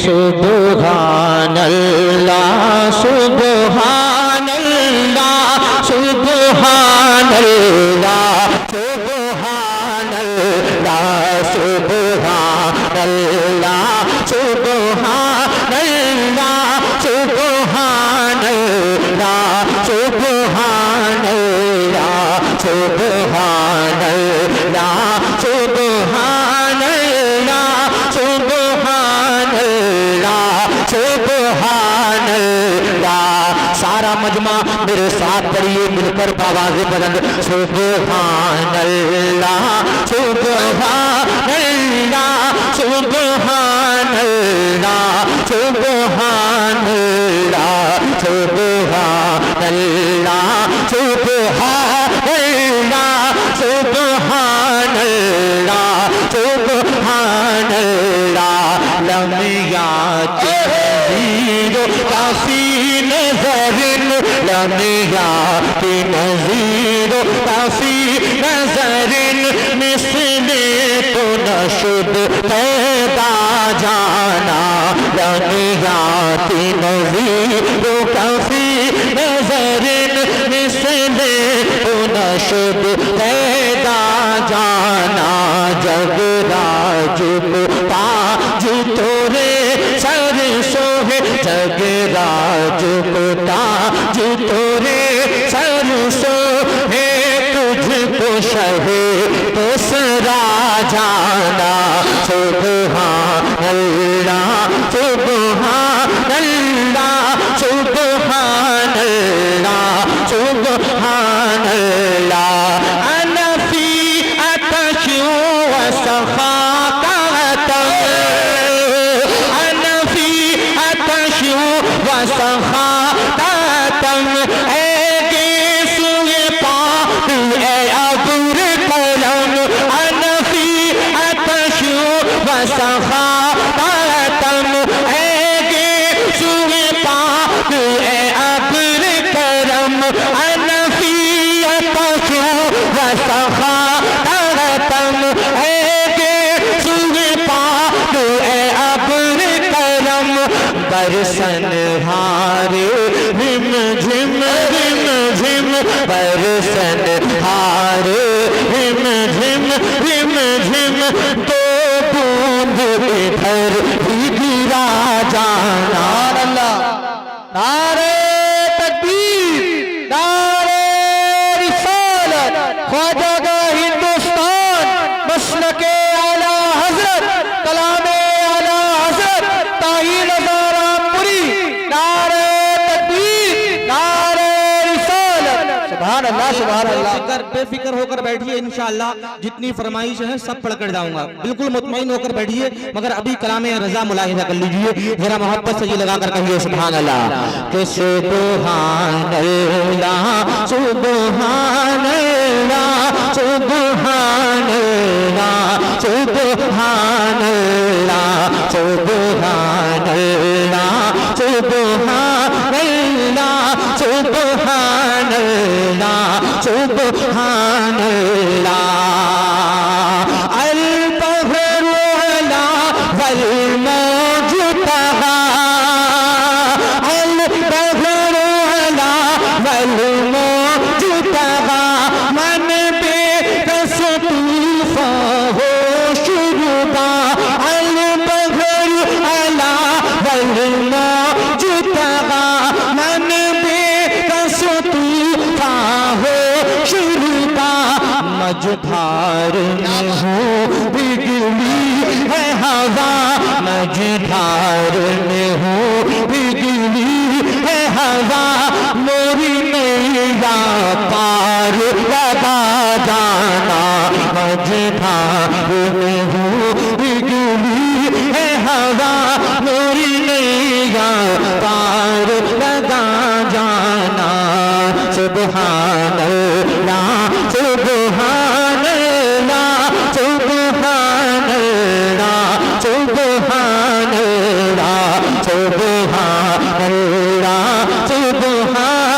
सुब्हानल्लाह सुब्हानल्लाह सुब्हानल्लाह सुब्हानल्लाह सुब्हानल्लाह सुब्हानल्लाह सुब्हानल्लाह सुब्हानल्लाह सुब्हानल्लाह सुब्हानल्लाह सुब्हानल्लाह सुब्हानल्लाह। सारा मजमा मेरे साथ पढ़िए मिलकर आवाज़ें बुलंद। सुब्हानल्लाह सुब्हानल्लाह सुब्हानल्लाह सुब्हानल्लाह सुब्हानल्लाह सुब्हानल्लाह सुब्हानल्लाह सुब्हानल्लाह। लम याति नज़ीर काफ़ी नज़रिन लम याति नज़ीर काफ़ी नज़रिन मिस्ले तो नशुद पैदा जाना। लम याति नज़ीर काफ़ी नज़रिन मिस्ले तो नशुद पैदा जाना। जग राज को ताज तोरे सर सोहे जग राज को ताज तोरे सर सोहे तुझको शहे तो सरा जाना। सुब्हानल्लाह सुब्हानल्लाह सुब्हानल्लाह सुब्हानल्लाह। अनफी अतशु वसखातम अनफी अतशु वसखातम ए गेसुए पाक ए अबुर कलम। अनफी अतशु वसखातम ए गेसुए पाक ए अबुर करम। अनफी अतशु वसखातम ए गेसुए पाक ए अबुर करम। बरसन हारे रिम झिम बरसन हारे रिम झिम दो बूंद इधर भी गिरा जाना। नारे तकबीर नारे रिसालत ख्वाजा हिंदुस्तान मसलके आला हजरत कलामे आला हजरत ताही नज़ारापुरी। नारे तकबीर नारे रिसालत। सुभान अल्लाह सुभान अल्लाह। बेफिक्र होकर बैठिए, इंशाअल्लाह जितनी फरमाइश है सब पढ़ कर जाऊंगा। बिल्कुल मुतमईन होकर बैठिए, मगर अभी कलामे रजा मुलाहिजा कर लीजिए। जरा मोहब्बत से ये लगा कर कहिए सुभान अल्लाह के सुब्हानल्लाह सुब्हानल्लाह सुब्हानल्लाह सुब्हानल्लाह सुब्हानल्लाह सुब्हानल्लाह सुब्हानल्लाह सुब्हानल्लाह। अल बहरु अला वल मौजुतहा अल बहरु अला वल मौजुतहा मन बेकस तूफ़ान हो शुरुबा। अल बहरु अला वल मौजुतहा मन बेकस तूफ़ान हो शुरुबा। मझधार में हूँ बिगड़ी है हवा मझधार में हूँ बिगड़ी है हवा। मोरी नैया पार लगा जाना। मझधार में हूँ बिगड़ी है हवा मोरी नैया पार लगा जाना। सुब्हानल्लाह सुब्हानल्लाह सुब्हानल्लाह सुब्हानल्लाह सुब्हानल्लाह सुब्हानल्लाह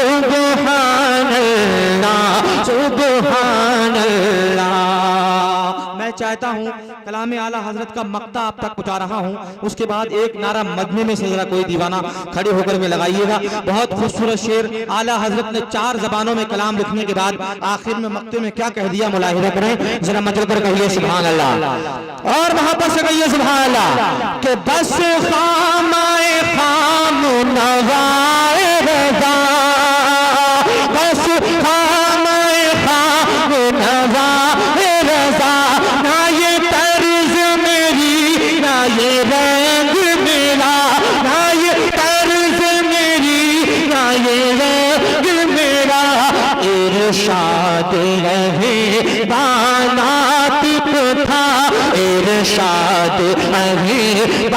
सुब्हानल्लाह सुब्हानल्लाह। मैं चाहता हूँ कलाम कलाम आला हजरत का मक्ता आप तक पहुंचा रहा हूं। उसके बाद एक नारा मजमे में से जरा कोई दीवाना खड़े होकर में लगाइएगा। बहुत खूबसूरत शेर आला हजरत ने 4 जबानों में कलाम लिखने के बाद आखिर में मक्ते में क्या कह दिया, मुलाहिजा करें जरा, मंजिल पर कहिए सुभान अल्लाह और वहां पर से कहिए सुभान अल्लाह कि बस खामाए खाम नवाए रजा, बस खामाए खाम नवाए रजा, ना ये तर्ज मेरी ना ये रंग मेरा, ना ये तर्ज मेरी ना ये रंग मेरा, इरशाद रहे बानात था, इरशाद रहे